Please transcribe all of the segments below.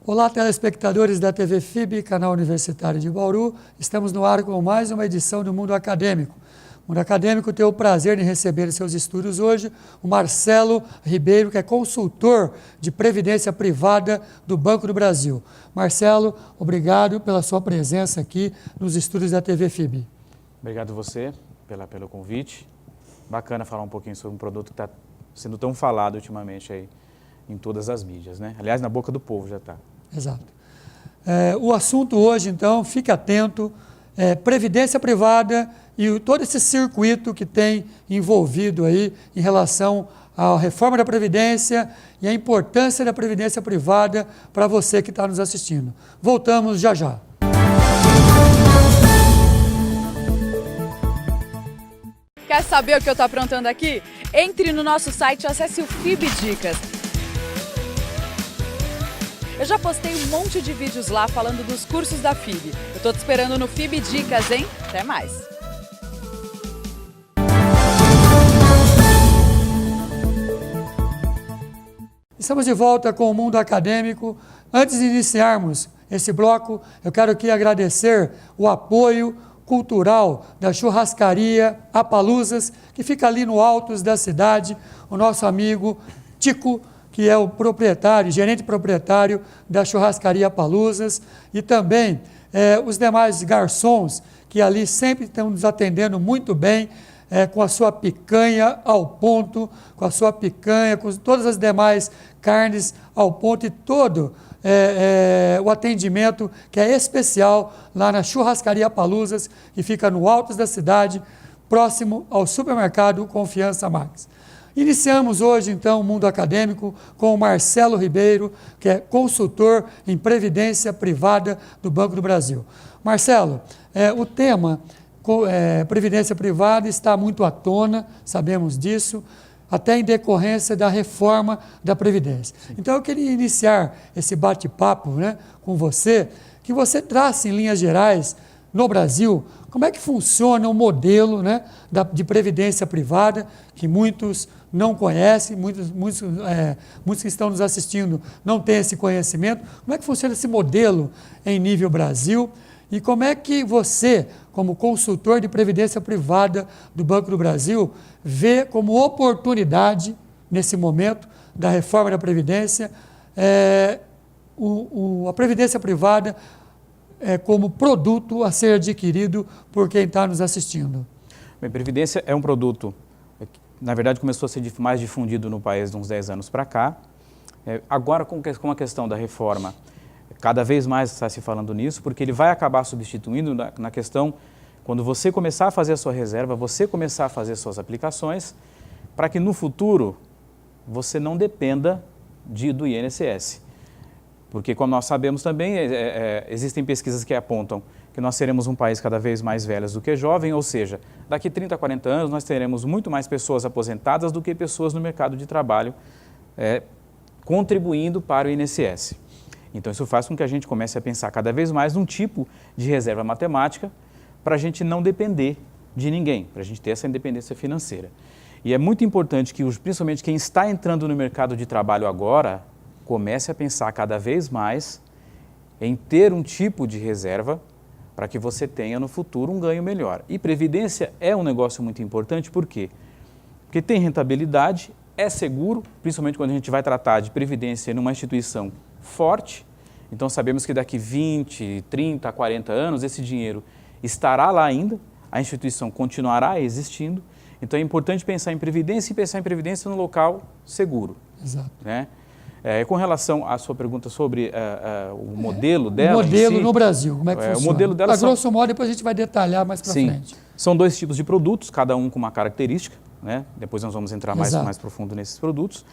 Olá, telespectadores da TV FIB, canal Universitário de Bauru. Estamos no ar com mais uma edição do Mundo Acadêmico. O Mundo Acadêmico tem o prazer de receber em seus estúdios hoje o Marcelo Ribeiro, que é consultor de Previdência Privada do Banco do Brasil. Marcelo, obrigado pela sua presença aqui nos estúdios da TV FIB. Obrigado você pelo convite. Bacana falar um pouquinho sobre um produto que está sendo tão falado ultimamente aí em todas as mídias, né? Aliás, na boca do povo já está. Exato. O assunto hoje, então, fique atento, Previdência Privada e todo esse circuito que tem envolvido aí em relação à reforma da Previdência e a importância da Previdência Privada para você que está nos assistindo. Voltamos já já. Quer saber o que eu estou aprontando aqui? Entre no nosso site e acesse o FIB Dicas. Eu já postei um monte de vídeos lá falando dos cursos da FIB. Eu estou te esperando no FIB Dicas, hein? Até mais! Estamos de volta com o Mundo Acadêmico. Antes de iniciarmos esse bloco, eu quero aqui agradecer o apoio cultural da churrascaria Apaluzas, que fica ali no altos da cidade, o nosso amigo Tico, que é o proprietário, gerente proprietário da churrascaria Apaluzas, e também os demais garçons que ali sempre estão nos atendendo muito bem, com a sua picanha ao ponto, com a sua picanha, com todas as demais carnes ao ponto e todo o atendimento que é especial lá na churrascaria Apaluzas, que fica no altos da cidade, próximo ao supermercado Confiança Max. Iniciamos hoje, então, o Mundo Acadêmico com o Marcelo Ribeiro, que é consultor em Previdência Privada do Banco do Brasil. Marcelo, o tema Previdência Privada está muito à tona, sabemos disso, até em decorrência da reforma da Previdência. Então, eu queria iniciar esse bate-papo, né, com você, que você trace em linhas gerais, no Brasil, como é que funciona o modelo, né, de previdência privada, que muitos não conhecem, muitos que estão nos assistindo não têm esse conhecimento. Como é que funciona esse modelo em nível Brasil? E como é que você, como consultor de previdência privada do Banco do Brasil, vê como oportunidade, nesse momento da reforma da Previdência, a previdência privada como produto a ser adquirido por quem está nos assistindo? Bem, Previdência é um produto que, na verdade, começou a ser mais difundido no país de uns 10 anos para cá. Agora, com a questão da reforma, cada vez mais está se falando nisso, porque ele vai acabar substituindo na questão, quando você começar a fazer a sua reserva, você começar a fazer suas aplicações, para que no futuro você não dependa do INSS. Porque, como nós sabemos também, existem pesquisas que apontam que nós seremos um país cada vez mais velho do que jovem, ou seja, daqui 30, 40 anos nós teremos muito mais pessoas aposentadas do que pessoas no mercado de trabalho contribuindo para o INSS. Então, isso faz com que a gente comece a pensar cada vez mais num tipo de reserva matemática para a gente não depender de ninguém, para a gente ter essa independência financeira. E é muito importante que, principalmente quem está entrando no mercado de trabalho agora, comece a pensar cada vez mais em ter um tipo de reserva para que você tenha no futuro um ganho melhor. E previdência é um negócio muito importante, por quê? Porque tem rentabilidade, é seguro, principalmente quando a gente vai tratar de previdência numa instituição forte. Então sabemos que daqui 20, 30, 40 anos esse dinheiro estará lá ainda, a instituição continuará existindo. Então é importante pensar em previdência e pensar em previdência no local seguro. Exato. Né? Com relação à sua pergunta sobre o modelo dela. O modelo no Brasil, como é que funciona? O modelo dela a grosso modo, depois a gente vai detalhar mais para frente. São dois tipos de produtos, cada um com uma característica, né? Depois nós vamos entrar mais profundo nesses produtos.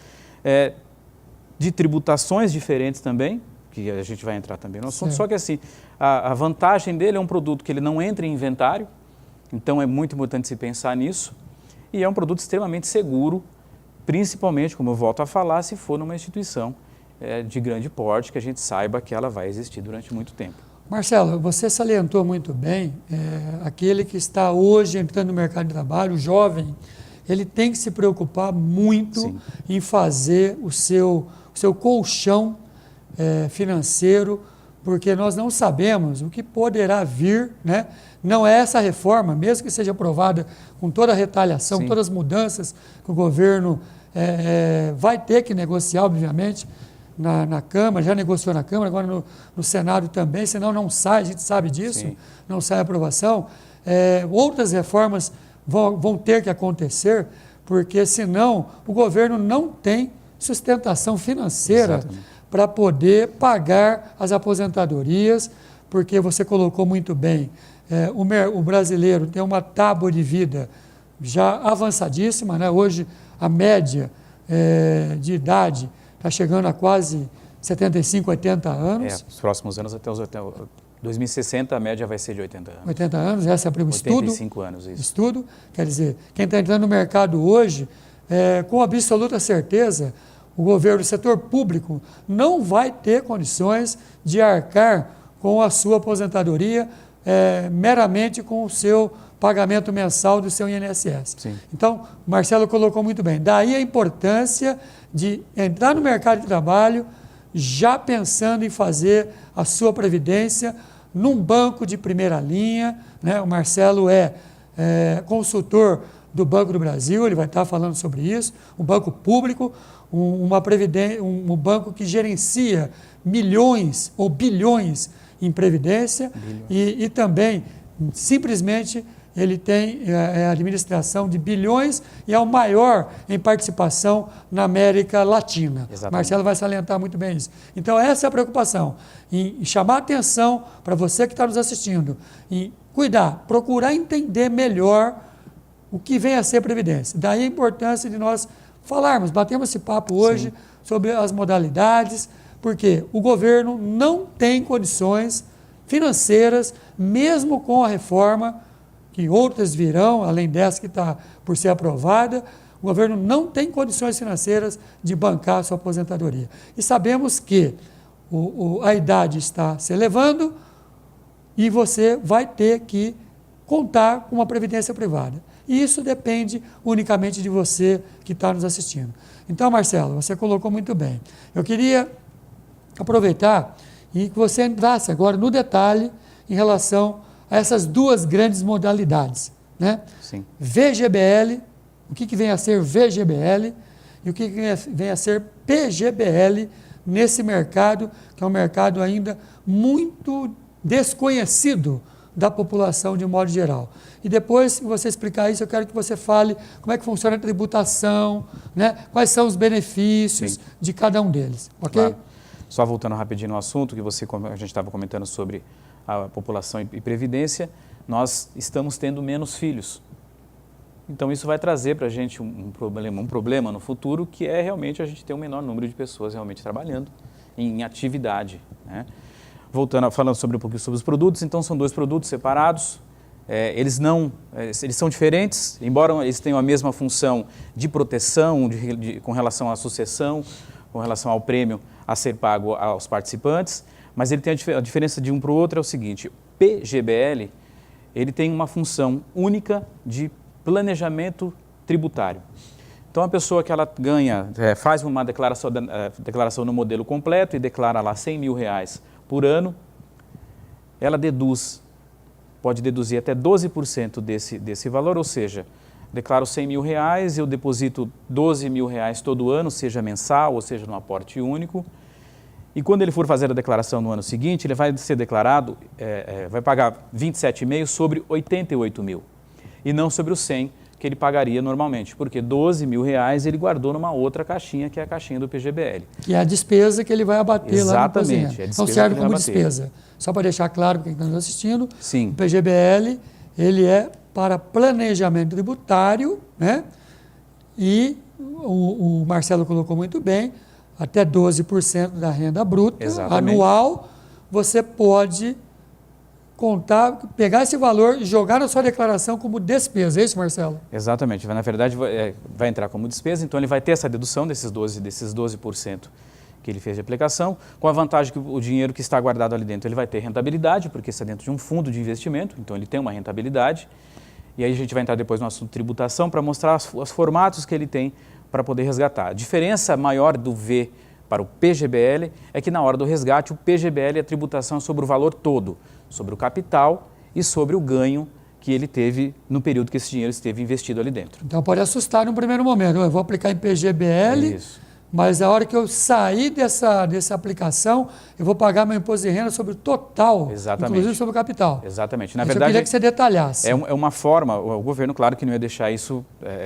De tributações diferentes também, que a gente vai entrar também no assunto, só que assim, a vantagem dele é um produto que ele não entra em inventário, então é muito importante se pensar nisso, e é um produto extremamente seguro, principalmente, como eu volto a falar, se for numa instituição de grande porte, que a gente saiba que ela vai existir durante muito tempo. Marcelo, você salientou muito bem, aquele que está hoje entrando no mercado de trabalho, o jovem, ele tem que se preocupar muito em fazer o seu colchão financeiro, porque nós não sabemos o que poderá vir, né? Não é essa reforma, mesmo que seja aprovada com toda a retaliação, Sim. todas as mudanças que o governo vai ter que negociar, obviamente, na Câmara, já negociou na Câmara, agora no Senado também, senão não sai, a gente sabe disso, Sim. não sai a aprovação. Outras reformas vão ter que acontecer, porque senão o governo não tem sustentação financeira para poder pagar as aposentadorias, porque você colocou muito bem, o brasileiro tem uma tábua de vida já avançadíssima, né? Hoje a média de idade está chegando a quase 75, 80 anos. Nos próximos anos, até 2060, a média vai ser de 80 anos. 80 anos, essa é um estudo. 85 anos, isso. Estudo, quer dizer, quem está entrando no mercado hoje, com absoluta certeza, o governo, o setor público, não vai ter condições de arcar com a sua aposentadoria meramente com o seu pagamento mensal do seu INSS. Sim. Então, o Marcelo colocou muito bem. Daí a importância de entrar no mercado de trabalho já pensando em fazer a sua previdência num banco de primeira linha, né? O Marcelo é consultor do Banco do Brasil, ele vai estar falando sobre isso, um banco público, um banco que gerencia milhões ou bilhões em previdência e também, simplesmente, ele tem a administração de bilhões e é o maior em participação na América Latina. Exatamente. Marcelo vai salientar muito bem isso. Então, essa é a preocupação, em chamar atenção para você que está nos assistindo, em cuidar, procurar entender melhor o que vem a ser Previdência. Daí a importância de nós falarmos, batermos esse papo hoje Sim. sobre as modalidades, porque o governo não tem condições financeiras, mesmo com a reforma, que outras virão, além dessa que está por ser aprovada, o governo não tem condições financeiras de bancar a sua aposentadoria. E sabemos que a idade está se elevando e você vai ter que contar com uma previdência privada. E isso depende unicamente de você que está nos assistindo. Então, Marcelo, você colocou muito bem. Eu queria aproveitar e que você entrasse agora no detalhe em relação a essas duas grandes modalidades, né? Sim. VGBL, o que vem a ser VGBL e o que vem a ser PGBL nesse mercado, que é um mercado ainda muito desconhecido da população de modo geral. E depois que você explicar isso, eu quero que você fale como é que funciona a tributação, né? Quais são os benefícios de cada um deles, ok? Claro. Só voltando rapidinho no assunto, a gente estava comentando sobre a população e previdência, nós estamos tendo menos filhos. Então isso vai trazer para a gente um problema no futuro, que é realmente a gente ter um menor número de pessoas realmente trabalhando em atividade, né? Falando um pouquinho sobre os produtos, então são dois produtos separados, eles são diferentes, embora eles tenham a mesma função de proteção com relação à sucessão, com relação ao prêmio a ser pago aos participantes, mas ele tem a diferença de um para o outro é o seguinte: o PGBL ele tem uma função única de planejamento tributário. Então a pessoa que ela faz uma declaração no modelo completo e declara lá R$100 mil por ano, ela pode deduzir até 12% desse valor, ou seja, declaro R$100 mil, eu deposito R$12 mil todo ano, seja mensal ou seja no aporte único, e quando ele for fazer a declaração no ano seguinte, ele vai ser declarado, vai pagar 27,5 sobre 88 mil, e não sobre os 100 que ele pagaria normalmente, porque R$12 mil ele guardou numa outra caixinha, que é a caixinha do PGBL. Que é a despesa que ele vai abater. Exatamente, lá no é a Então despesa serve que ele como vai abater. despesa. Só para deixar claro para quem está nos assistindo, Sim. o PGBL ele é para planejamento tributário, né? E o Marcelo colocou muito bem, até 12% da renda bruta. Exatamente. Anual, você pode contar, pegar esse valor e jogar na sua declaração como despesa. É isso, Marcelo? Exatamente. Na verdade, vai entrar como despesa, então ele vai ter essa dedução desses 12% que ele fez de aplicação, com a vantagem que o dinheiro que está guardado ali dentro, ele vai ter rentabilidade, porque está dentro de um fundo de investimento, então ele tem uma rentabilidade. E aí a gente vai entrar depois no assunto tributação para mostrar os formatos que ele tem para poder resgatar. A diferença maior do para o PGBL é que na hora do resgate, o PGBL é a tributação sobre o valor todo, sobre o capital e sobre o ganho que ele teve no período que esse dinheiro esteve investido ali dentro. Então pode assustar no primeiro momento. Eu vou aplicar em PGBL, Isso. mas a hora que eu sair dessa aplicação, eu vou pagar meu imposto de renda sobre o total, Exatamente. inclusive sobre o capital. Exatamente. Na Isso verdade, eu queria que você detalhasse. é uma forma, o governo, claro que não ia deixar isso,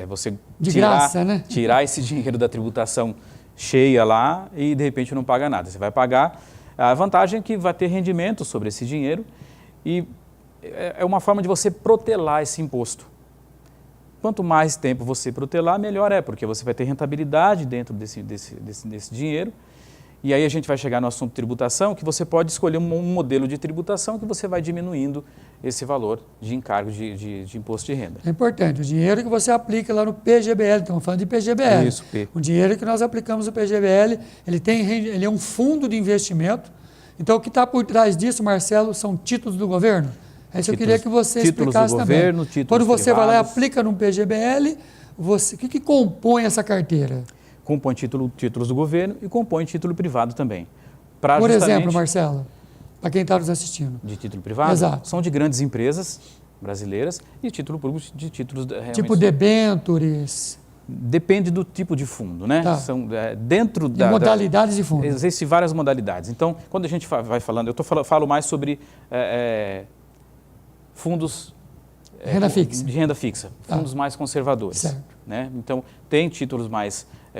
você De graça, né? tirar esse dinheiro da tributação cheia lá e de repente não paga nada. Você vai pagar, a vantagem é que vai ter rendimento sobre esse dinheiro e é uma forma de você protelar esse imposto. Quanto mais tempo você protelar, melhor é, porque você vai ter rentabilidade dentro desse dinheiro. E aí a gente vai chegar no assunto tributação, que você pode escolher um modelo de tributação que você vai diminuindo esse valor de encargo de imposto de renda. É importante, o dinheiro que você aplica lá no PGBL, estamos falando de PGBL. Isso, P. O dinheiro que nós aplicamos no PGBL, ele é um fundo de investimento. Então, o que está por trás disso, Marcelo, são títulos do governo? É isso que eu queria que você explicasse do governo, também. títulos Quando você vai lá e privados. aplica num PGBL, o que compõe essa carteira? Compõe títulos do governo e compõe título privado também. Por exemplo, Marcelo, para quem está nos assistindo. De título privado? Exato. São de grandes empresas brasileiras e título público de títulos... Tipo debêntures. Depende do tipo de fundo, né? Tá. São dentro E modalidades de fundo. Existem várias modalidades. Então, quando a gente vai falando, falo mais sobre fundos Renda fixa. de renda fixa, fundos Tá. mais conservadores. Certo. Né? Então, tem títulos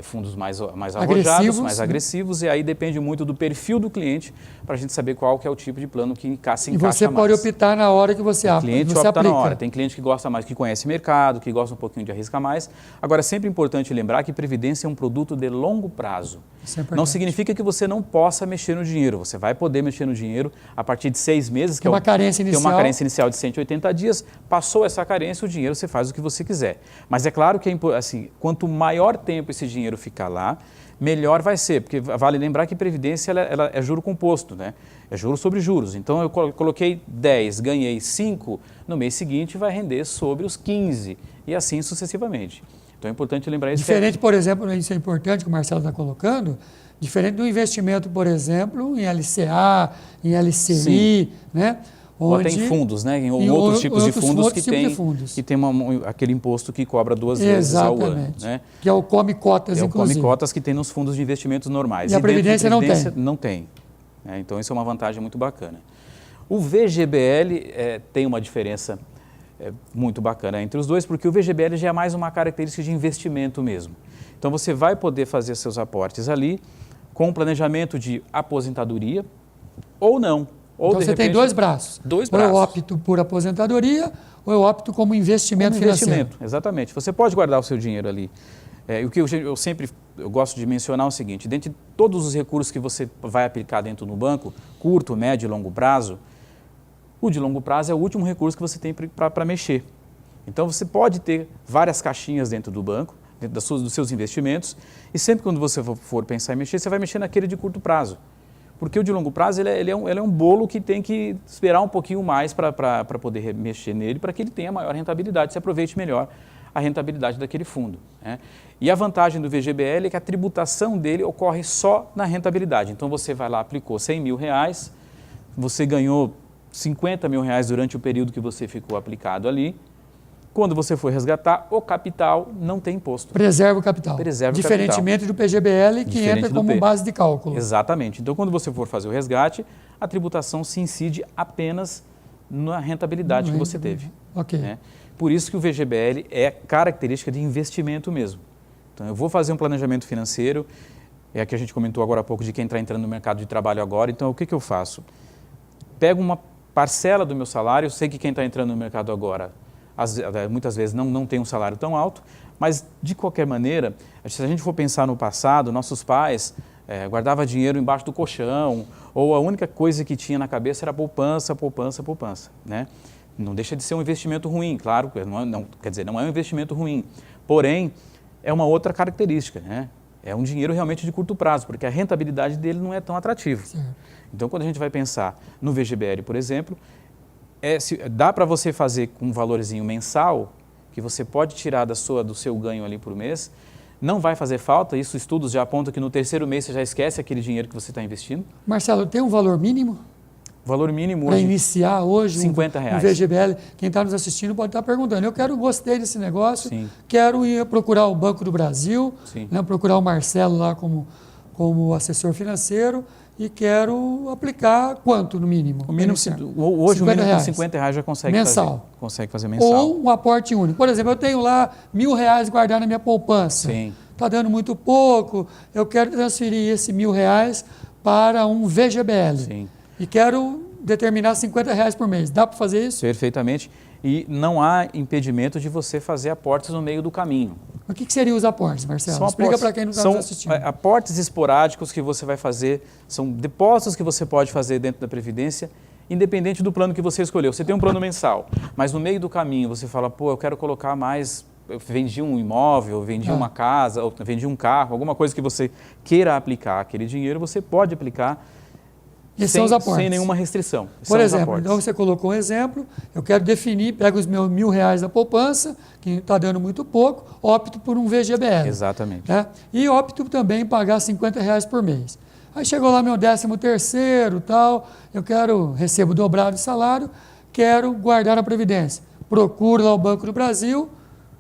fundos mais arrojados, Agressivos, mais né? agressivos, e aí depende muito do perfil do cliente para a gente saber qual que é o tipo de plano que se encaixa mais. E você pode optar na hora que você O cliente você opta aplica. na hora. Tem cliente que gosta mais, que conhece mercado, que gosta um pouquinho de arriscar mais. Agora, é sempre importante lembrar que previdência é um produto de longo prazo. Isso é importante. Não significa que você não possa mexer no dinheiro. Você vai poder mexer no dinheiro a partir de 6 meses, Tem uma carência tem inicial. uma carência inicial de 180 dias. Passou essa carência, o dinheiro você faz o que você quiser. Mas é claro que assim, quanto maior tempo esse dinheiro ficar lá, melhor vai ser, porque vale lembrar que previdência ela é juro composto, né? É juros sobre juros. Então eu coloquei 10, ganhei 5, no mês seguinte vai render sobre os 15 e assim sucessivamente. Então é importante lembrar isso. Diferente, por exemplo, isso é importante que o Marcelo está colocando, diferente do investimento, por exemplo, em LCA, em LCI, Sim. né? Ou até em fundos, né? Em outros tipos de fundos que tem aquele imposto que cobra 2 vezes ao ano. Exatamente. Né? Que é o come cotas, É o inclusive. come cotas que tem nos fundos de investimentos normais. E a Previdência não tem. Não tem. Né? Então, isso é uma vantagem muito bacana. O VGBL tem uma diferença muito bacana entre os dois, porque o VGBL já é mais uma característica de investimento mesmo. Então, você vai poder fazer seus aportes ali com planejamento de aposentadoria ou não. Ou Então, você tem dois braços. Dois Ou eu braços. opto por aposentadoria, ou eu opto como investimento financeiro. Exatamente. Você pode guardar o seu dinheiro ali. O que eu sempre gosto de mencionar é o seguinte, dentre todos os recursos que você vai aplicar dentro do banco, curto, médio e longo prazo, o de longo prazo é o último recurso que você tem para mexer. Então, você pode ter várias caixinhas dentro do banco, dentro dos seus investimentos, e sempre quando você for pensar em mexer, você vai mexer naquele de curto prazo. Porque o de longo prazo ele é um bolo que tem que esperar um pouquinho mais para poder mexer nele, para que ele tenha maior rentabilidade, se aproveite melhor a rentabilidade daquele fundo. Né? E a vantagem do VGBL é que a tributação dele ocorre só na rentabilidade. Então você vai lá, aplicou 100 mil reais, você ganhou 50 mil reais durante o período que você ficou aplicado ali. Quando você for resgatar, o capital não tem imposto. Preserva o capital. Preserva o Diferentemente do PGBL, que Diferente entra do como P. base de cálculo. Exatamente. Então, quando você for fazer o resgate, a tributação se incide apenas na rentabilidade que você teve. Ok. Né? Por isso que o VGBL é característica de investimento mesmo. Então, eu vou fazer um planejamento financeiro, é a que a gente comentou agora há pouco de quem está entrando no mercado de trabalho agora. Então, o que eu faço? Pego uma parcela do meu salário, eu sei que quem está entrando no mercado agora muitas vezes não tem um salário tão alto, mas de qualquer maneira, se a gente for pensar no passado, nossos pais guardavam dinheiro embaixo do colchão, ou a única coisa que tinha na cabeça era poupança, poupança, poupança. Né? Não deixa de ser um investimento ruim, claro, quer dizer, não é um investimento ruim, porém, é uma outra característica, né? É um dinheiro realmente de curto prazo, porque a rentabilidade dele não é tão atrativa. Então, quando a gente vai pensar no VGBL, por exemplo, dá para você fazer com um valorzinho mensal, que você pode tirar do seu ganho ali por mês, não vai fazer falta, isso estudos já apontam que no terceiro mês você já esquece aquele dinheiro que você está investindo. Marcelo, tem um valor mínimo? O valor mínimo Para hoje, iniciar hoje R$50. um VGBL, quem está nos assistindo pode estar perguntando, gostei desse negócio, Sim. quero ir procurar o Banco do Brasil, Sim. né, procurar o Marcelo lá como assessor financeiro e quero aplicar quanto no mínimo? o mínimo hoje o mínimo com R$50 já consegue mensal. fazer. Consegue fazer mensal. Ou um aporte único. Por exemplo, eu tenho lá R$1.000 guardado na minha poupança. Sim. Está dando muito pouco, eu quero transferir esse R$1.000 para um VGBL. Sim. E quero determinar R$50 por mês. Dá para fazer isso? Perfeitamente. E não há impedimento de você fazer aportes no meio do caminho. O que seriam os aportes, Marcelo? São Explica aportes, para quem não está nos assistindo. São aportes esporádicos que você vai fazer, são depósitos que você pode fazer dentro da Previdência, independente do plano que você escolheu. Você tem um plano mensal, mas no meio do caminho você fala, pô, eu quero colocar mais, eu vendi um imóvel, vendi uma casa, ou vendi um carro, alguma coisa que você queira aplicar aquele dinheiro, você pode aplicar sem nenhuma restrição. Por exemplo, então você colocou um exemplo, eu quero definir, pego os meus R$1.000 da poupança, que está dando muito pouco, opto por um VGBL. Exatamente. Né? E opto também em pagar R$50 por mês. Aí chegou lá meu 13º, tal, recebo dobrado de salário, quero guardar a Previdência. Procuro lá o Banco do Brasil,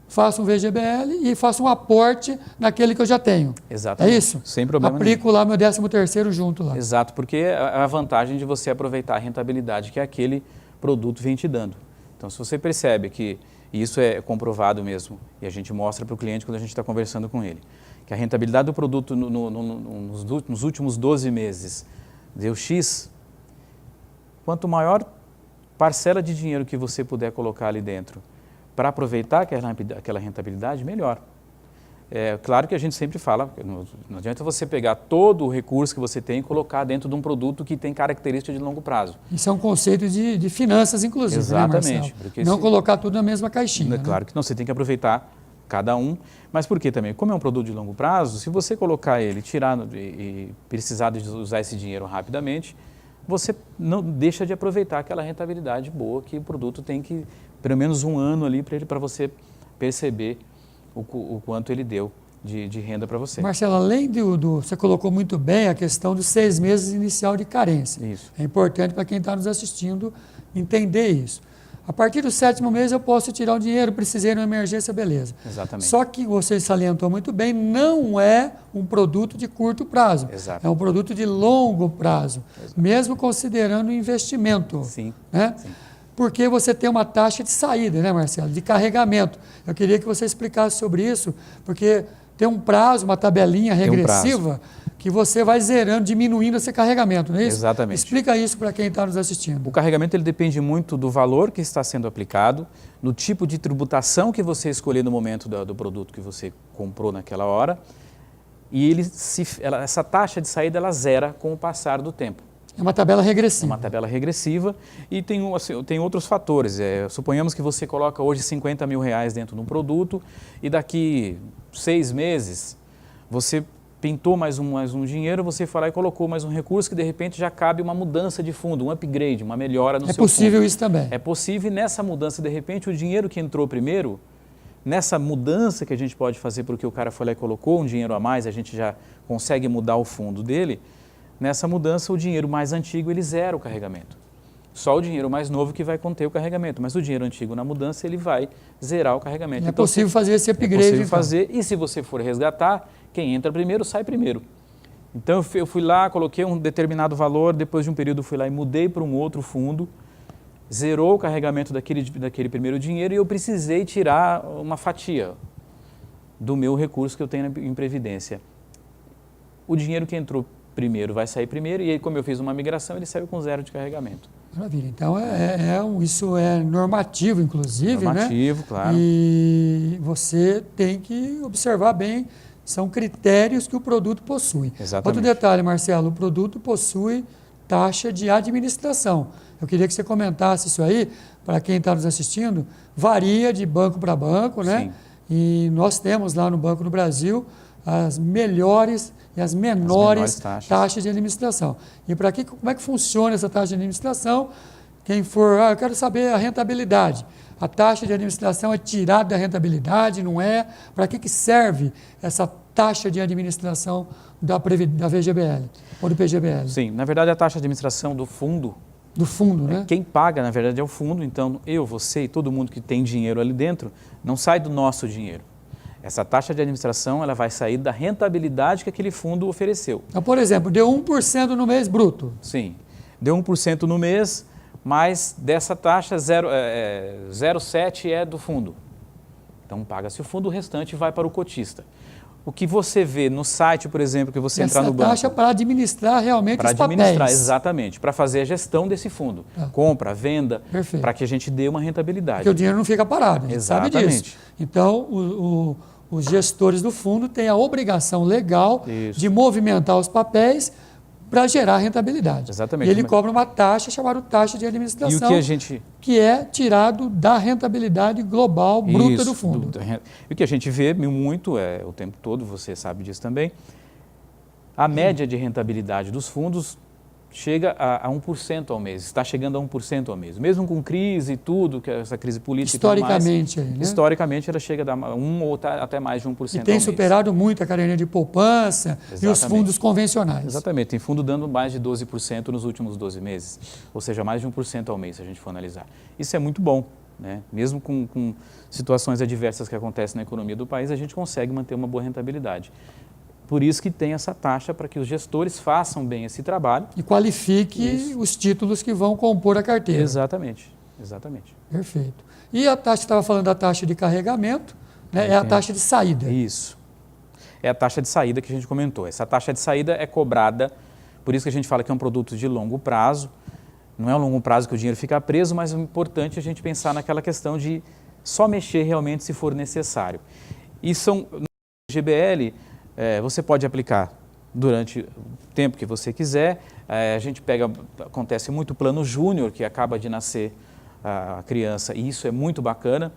faço um VGBL e faço um aporte naquele que eu já tenho. Exatamente. É isso? Sem problema Aplico lá meu 13º junto lá. Exato, porque é a vantagem de você aproveitar a rentabilidade que aquele produto vem te dando. Então, se você percebe que, e isso é comprovado mesmo, e a gente mostra para o cliente quando a gente está conversando com ele, que a rentabilidade do produto nos últimos 12 meses deu X, quanto maior parcela de dinheiro que você puder colocar ali dentro para aproveitar aquela rentabilidade, melhor. É claro que a gente sempre fala, não adianta você pegar todo o recurso que você tem e colocar dentro de um produto que tem característica de longo prazo. Isso é um conceito de finanças, inclusive, exatamente, né, Marcelo? Não colocar tudo na mesma caixinha. É claro que não, você tem que aproveitar cada um, mas por que também? Como é um produto de longo prazo, se você colocar ele, tirar e precisar de usar esse dinheiro rapidamente, você não deixa de aproveitar aquela rentabilidade boa que o produto tem que, pelo menos um ano ali, para você perceber o quanto ele deu de renda para você. Marcelo, além você colocou muito bem a questão dos 6 meses inicial de carência. Isso. É importante para quem está nos assistindo entender isso. A partir do 7º mês eu posso tirar o dinheiro, precisei de uma emergência, beleza. Exatamente. Só que você salientou muito bem, não é um produto de curto prazo. Exato. É um produto de longo prazo, Exato. mesmo considerando o investimento. Sim. Né? Sim. Porque você tem uma taxa de saída, né, Marcelo? De carregamento. Eu queria que você explicasse sobre isso, porque tem um prazo, uma tabelinha regressiva que você vai zerando, diminuindo esse carregamento, não é isso? Exatamente. Explica isso para quem está nos assistindo. O carregamento ele depende muito do valor que está sendo aplicado, no tipo de tributação que você escolher no momento do produto que você comprou naquela hora, e essa taxa de saída ela zera com o passar do tempo. É uma tabela regressiva. É uma tabela regressiva e tem outros fatores. Suponhamos que você coloca hoje R$50 mil dentro de um produto e daqui 6 meses você pintou mais um dinheiro, você foi lá e colocou mais um recurso que de repente já cabe uma mudança de fundo, um upgrade, uma melhora no seu fundo. É possível isso também. É possível e nessa mudança, de repente, o dinheiro que entrou primeiro, nessa mudança que a gente pode fazer porque o cara foi lá e colocou um dinheiro a mais, a gente já consegue mudar o fundo dele. Nessa mudança, o dinheiro mais antigo, ele zera o carregamento. Só o dinheiro mais novo que vai conter o carregamento, mas o dinheiro antigo na mudança, ele vai zerar o carregamento. É possível fazer esse upgrade. É possível fazer, e se você for resgatar, quem entra primeiro, sai primeiro. Então, eu fui lá, coloquei um determinado valor, depois de um período fui lá e mudei para um outro fundo, zerou o carregamento daquele primeiro dinheiro e eu precisei tirar uma fatia do meu recurso que eu tenho em Previdência. O dinheiro que entrou primeiro vai sair primeiro, e aí, como eu fiz uma migração, ele saiu com 0 de carregamento. Maravilha. Então, isso é normativo, inclusive, normativo, né? Claro. E você tem que observar bem, são critérios que o produto possui. Exatamente. Outro detalhe, Marcelo, o produto possui taxa de administração. Eu queria que você comentasse isso aí, para quem está nos assistindo, varia de banco para banco, né? Sim. E nós temos lá no Banco do Brasil as melhores e as menores taxas de administração. E como é que funciona essa taxa de administração? Quem for, eu quero saber a rentabilidade. A taxa de administração é tirada da rentabilidade, não é? Para que serve essa taxa de administração da VGBL ou do PGBL? Sim, na verdade a taxa de administração do fundo, né? Quem paga, na verdade, é o fundo. Então, eu, você e todo mundo que tem dinheiro ali dentro, não sai do nosso dinheiro. Essa taxa de administração ela vai sair da rentabilidade que aquele fundo ofereceu. Então, por exemplo, deu 1% no mês bruto. Sim, deu 1% no mês, mas dessa taxa 0,7% é do fundo. Então, paga-se o fundo, o restante vai para o cotista. O que você vê no site, por exemplo, que você entrar no banco... Essa taxa para administrar realmente os papéis. Para administrar, exatamente, para fazer a gestão desse fundo. Compra, venda, para que a gente dê uma rentabilidade. Porque o dinheiro não fica parado, a gente sabe disso. Então, os gestores do fundo têm a obrigação legal de movimentar os papéis para gerar rentabilidade. Exatamente. E ele cobra uma taxa chamada taxa de administração, que é tirado da rentabilidade global bruta do fundo. E o que a gente vê muito, o tempo todo, você sabe disso também, a média de rentabilidade dos fundos chega a 1% ao mês, está chegando a 1% ao mês. Mesmo com crise e tudo, que essa crise política historicamente, historicamente ela chega a 1 ou até mais de 1% ao mês. E tem superado muito a caderneta de poupança e os fundos convencionais. Exatamente, tem fundo dando mais de 12% nos últimos 12 meses, ou seja, mais de 1% ao mês, se a gente for analisar. Isso é muito bom, né? Mesmo com situações adversas que acontecem na economia do país, a gente consegue manter uma boa rentabilidade. Por isso que tem essa taxa para que os gestores façam bem esse trabalho. E qualifique os títulos que vão compor a carteira. Exatamente, exatamente. Perfeito. E a taxa, estava falando da taxa de carregamento, né? É a taxa de saída. Isso. É a taxa de saída que a gente comentou. Essa taxa de saída é cobrada, por isso que a gente fala que é um produto de longo prazo. Não é um longo prazo que o dinheiro fica preso, mas é importante a gente pensar naquela questão de só mexer realmente se for necessário. E no GBL... você pode aplicar durante o tempo que você quiser. A gente acontece muito o plano júnior, que acaba de nascer a criança, e isso é muito bacana.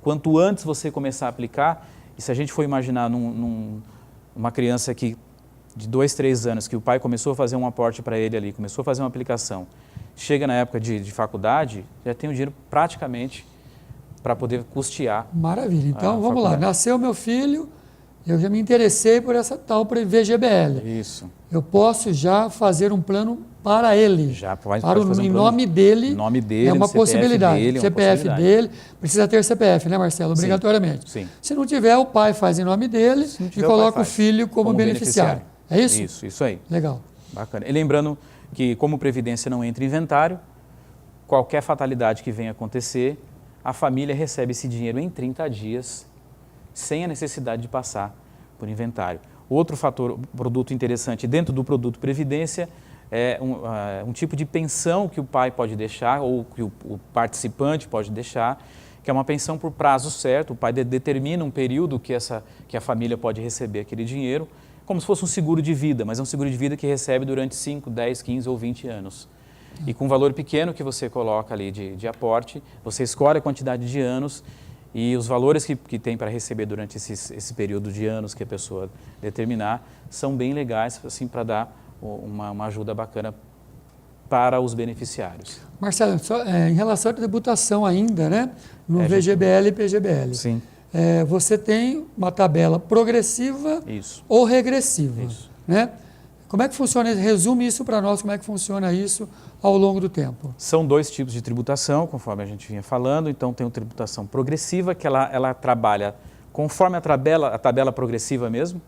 Quanto antes você começar a aplicar, e se a gente for imaginar uma criança de 2, 3 anos, que o pai começou a fazer um aporte para ele ali, começou a fazer uma aplicação, chega na época de faculdade, já tem o dinheiro praticamente para poder custear. Maravilha. Então, vamos lá. Nasceu meu filho... Eu já me interessei por essa tal VGBL. Isso. Eu posso já fazer um plano para ele. Já pode fazer um plano. Em nome dele, é uma possibilidade. CPF dele, precisa ter CPF, né, Marcelo? Obrigatoriamente. Sim. Se não tiver, o pai faz em nome dele e coloca o filho como beneficiário. É isso? Isso aí. Legal. Bacana. E lembrando que, como Previdência não entra em inventário, qualquer fatalidade que venha acontecer, a família recebe esse dinheiro em 30 dias, sem a necessidade de passar por inventário. Outro produto interessante dentro do produto Previdência é um tipo de pensão que o pai pode deixar ou que o participante pode deixar, que é uma pensão por prazo certo. O pai determina um período que a família pode receber aquele dinheiro, como se fosse um seguro de vida, mas é um seguro de vida que recebe durante 5, 10, 15 ou 20 anos. E com um valor pequeno que você coloca ali de aporte, você escolhe a quantidade de anos e os valores que tem para receber durante esse período de anos que a pessoa determinar são bem legais, assim, para dar uma ajuda bacana para os beneficiários. Marcelo, em relação à tributação ainda, né, no VGBL e PGBL, sim. Você tem uma tabela progressiva ou regressiva. Isso. Né? Como é que funciona? Resume isso para nós, como é que funciona isso ao longo do tempo. São 2 tipos de tributação, conforme a gente vinha falando. Então, tem a tributação progressiva, que ela trabalha conforme a tabela progressiva mesmo,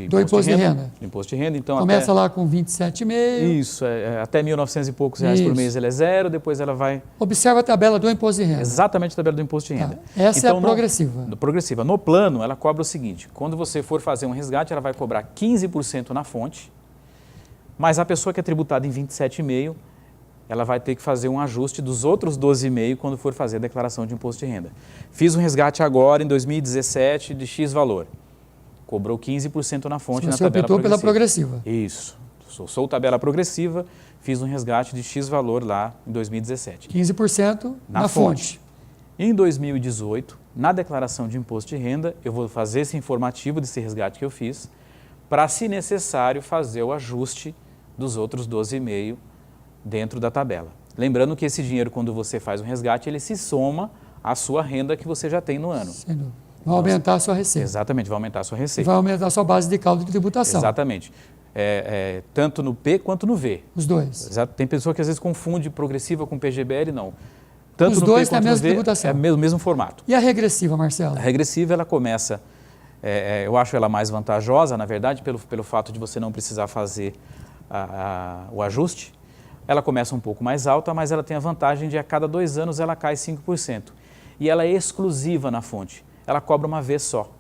do imposto de renda. Do imposto de renda. Então, começa lá com 27,5. Isso, até 1.900 e poucos reais por mês ele é 0, depois ela vai... Observa a tabela do imposto de renda. Exatamente a tabela do imposto de renda. Essa então, é a progressiva. Progressiva. No plano, ela cobra o seguinte, quando você for fazer um resgate, ela vai cobrar 15% na fonte, mas a pessoa que é tributada em 27,5%, ela vai ter que fazer um ajuste dos outros 12,5% quando for fazer a declaração de imposto de renda. Fiz um resgate agora, em 2017, de X valor. Cobrou 15% na fonte na tabela progressiva. Você optou pela progressiva. Isso. Sou tabela progressiva, fiz um resgate de X valor lá em 2017. 15% na fonte. Em 2018, na declaração de imposto de renda, eu vou fazer esse informativo desse resgate que eu fiz, para, se necessário, fazer o ajuste dos outros 12,5% dentro da tabela. Lembrando que esse dinheiro, quando você faz um resgate, ele se soma à sua renda que você já tem no ano. Sem dúvida. Vai aumentar a sua receita. Exatamente, vai aumentar a sua receita. Vai aumentar a sua base de cálculo de tributação. Exatamente. Tanto no P quanto no V. Os dois. Exato. Tem pessoa que às vezes confunde progressiva com PGBL, não. Tanto Os no dois P têm a quanto no mesma V tributação. é o mesmo formato. E a regressiva, Marcelo? A regressiva, ela começa, eu acho ela mais vantajosa, na verdade, pelo fato de você não precisar fazer o ajuste. Ela começa um pouco mais alta, mas ela tem a vantagem de a cada 2 anos ela cai 5%. E ela é exclusiva na fonte, ela cobra uma vez só.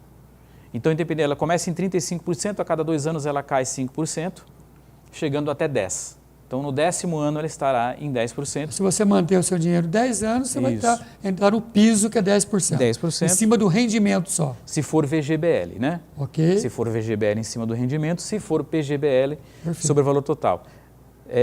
Então, independente, ela começa em 35%, a cada 2 anos ela cai 5%, chegando até 10%. Então, no 10º ano ela estará em 10%. Se você manter o seu dinheiro 10 anos, você Isso. vai entrar no piso, que é 10%. 10%. Em cima do rendimento só. Se for VGBL, né? Ok? Se for VGBL em cima do rendimento, se for PGBL Perfeito. sobre o valor total.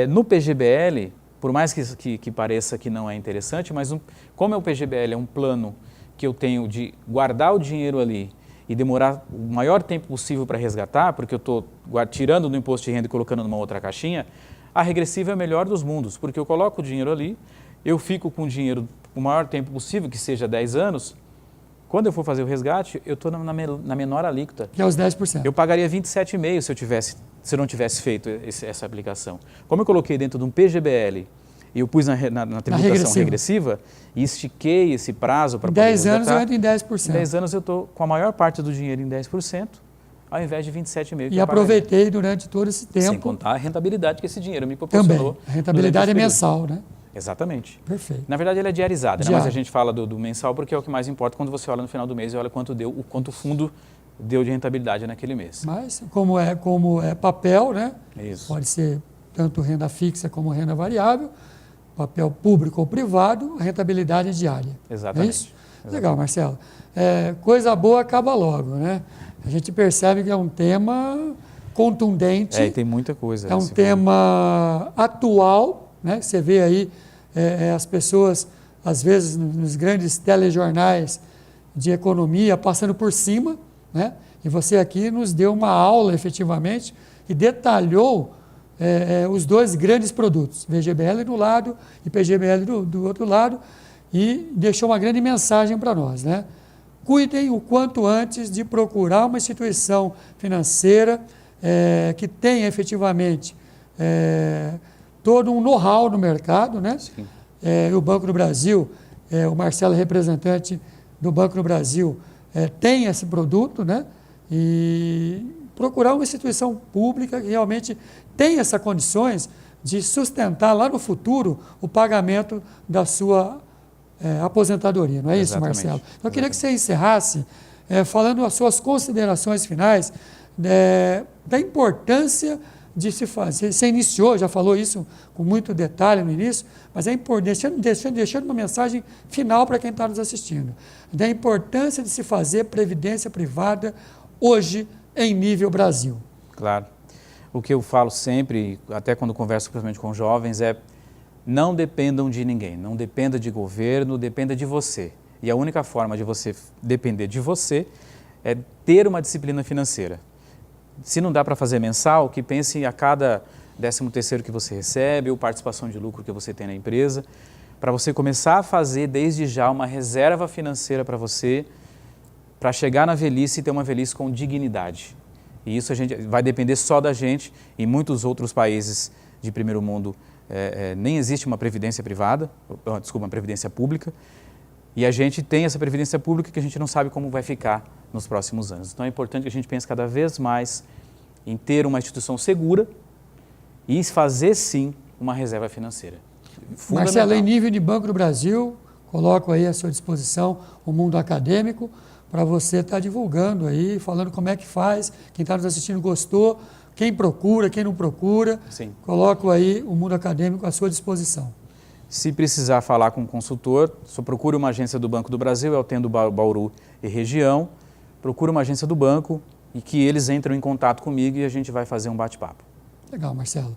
No PGBL, por mais que pareça que não é interessante, mas como é o PGBL é um plano que eu tenho de guardar o dinheiro ali e demorar o maior tempo possível para resgatar, porque eu estou tirando do imposto de renda e colocando numa outra caixinha, a regressiva é o melhor dos mundos, porque eu coloco o dinheiro ali, eu fico com o dinheiro o maior tempo possível, que seja 10 anos, quando eu for fazer o resgate, eu estou na menor alíquota. Que é os 10%. Eu pagaria 27,5% se eu não tivesse feito essa aplicação. Como eu coloquei dentro de um PGBL e eu pus na tributação regressiva e estiquei esse prazo para poder resgatar, 10 anos eu entro em 10%. Em 10 anos eu estou com a maior parte do dinheiro em 10%, ao invés de 27,5%. E aproveitei durante todo esse tempo. Sem contar a rentabilidade que esse dinheiro me proporcionou. Também. A rentabilidade é mensal, né? Exatamente. Perfeito. Na verdade, ela é diarizada, né? Diário. Mas a gente fala do mensal porque é o que mais importa quando você olha no final do mês e olha quanto o fundo deu de rentabilidade naquele mês. Mas, como é papel, né? Isso. Pode ser tanto renda fixa como renda variável, papel público ou privado, a rentabilidade é diária. Exatamente. É isso? Legal, Marcelo. Coisa boa acaba logo, né? A gente percebe que é um tema contundente. E tem muita coisa. É um tema atual, né? Você vê aí as pessoas, às vezes, nos grandes telejornais de economia, passando por cima, né? E você aqui nos deu uma aula, efetivamente, e detalhou os dois grandes produtos, VGBL de um lado e PGBL do outro lado, e deixou uma grande mensagem para nós, né? Cuidem o quanto antes de procurar uma instituição financeira que tenha efetivamente todo um know-how no mercado, né? Sim. O Banco do Brasil, o Marcelo, representante do Banco do Brasil, tem esse produto, né? E procurar uma instituição pública que realmente tenha essas condições de sustentar lá no futuro o pagamento da sua aposentadoria, não é isso, Exatamente. Marcelo? Então, eu queria que você encerrasse falando as suas considerações finais da importância de se fazer. Você iniciou, já falou isso com muito detalhe no início, mas é importante, deixando uma mensagem final para quem está nos assistindo, da importância de se fazer previdência privada hoje em nível Brasil. Claro. O que eu falo sempre, até quando converso principalmente com jovens, não dependam de ninguém, não dependa de governo, dependa de você. E a única forma de você depender de você é ter uma disciplina financeira. Se não dá para fazer mensal, que pense a cada 13º que você recebe ou participação de lucro que você tem na empresa, para você começar a fazer desde já uma reserva financeira para você, para chegar na velhice e ter uma velhice com dignidade. E isso vai depender só da gente. Em muitos outros países de primeiro mundo nem existe uma previdência privada, uma previdência pública, e a gente tem essa previdência pública que a gente não sabe como vai ficar nos próximos anos. Então é importante que a gente pense cada vez mais em ter uma instituição segura e fazer sim uma reserva financeira. Marcelo, em nível de Banco do Brasil, coloco aí à sua disposição o mundo acadêmico para você estar divulgando aí, falando como é que faz, quem está nos assistindo gostou, quem procura, quem não procura. Sim. Coloco aí o mundo acadêmico à sua disposição. Se precisar falar com um consultor, só procure uma agência do Banco do Brasil, eu atendo Bauru e região, procure uma agência do banco e que eles entrem em contato comigo e a gente vai fazer um bate-papo. Legal, Marcelo.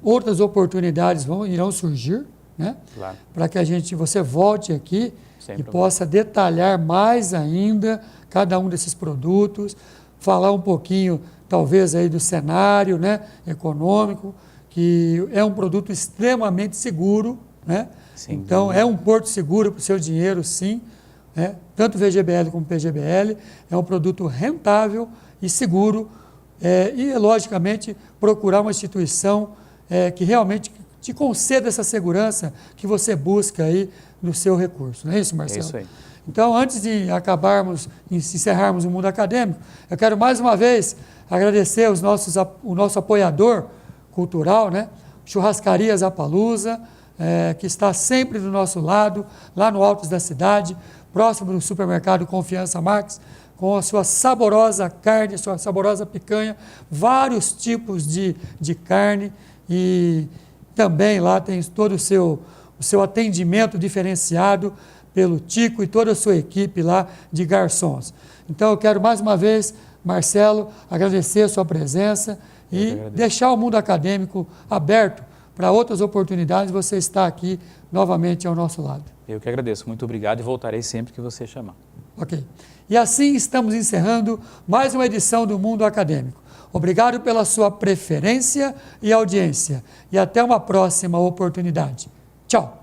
Outras oportunidades irão surgir, né? Claro. Para que você volte aqui Sem e problema. possa detalhar mais ainda cada um desses produtos, falar um pouquinho, talvez, aí do cenário, né, econômico, que é um produto extremamente seguro, né? Sem Então, dúvida. é um porto seguro para o seu dinheiro, sim, né? Tanto VGBL como PGBL. É um produto rentável e seguro e, logicamente, procurar uma instituição que realmente te conceda essa segurança que você busca aí no seu recurso. Não é isso, Marcelo? É isso aí. Então, antes de encerrarmos o mundo acadêmico, eu quero mais uma vez agradecer o nosso apoiador cultural, né? Churrascarias Apaluzza, que está sempre do nosso lado, lá no Altos da cidade, próximo do supermercado Confiança Max, com a sua saborosa carne, sua saborosa picanha, vários tipos de carne, e também lá tem todo o seu atendimento diferenciado pelo Tico e toda a sua equipe lá de garçons. Então eu quero mais uma vez, Marcelo, agradecer a sua presença e deixar o mundo acadêmico aberto para outras oportunidades. Você está aqui novamente ao nosso lado. Eu que agradeço. Muito obrigado e voltarei sempre que você chamar. Ok. E assim estamos encerrando mais uma edição do Mundo Acadêmico. Obrigado pela sua preferência e audiência. E até uma próxima oportunidade. Tchau.